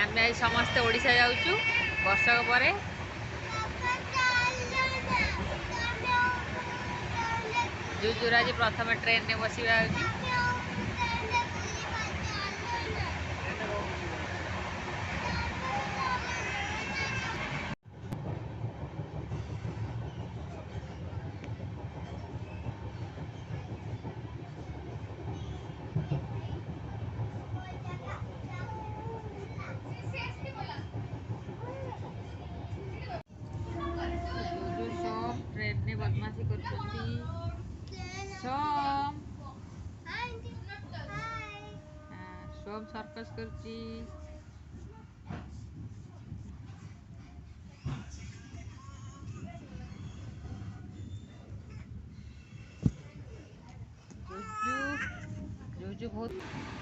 आम आज समस्ते ओडिशा जाऊँ वर्षक पर जुजुर आज प्रथम ट्रेन में बसवा ट्रेन में बदमाशी कर सर्कस कर जुजु बहुत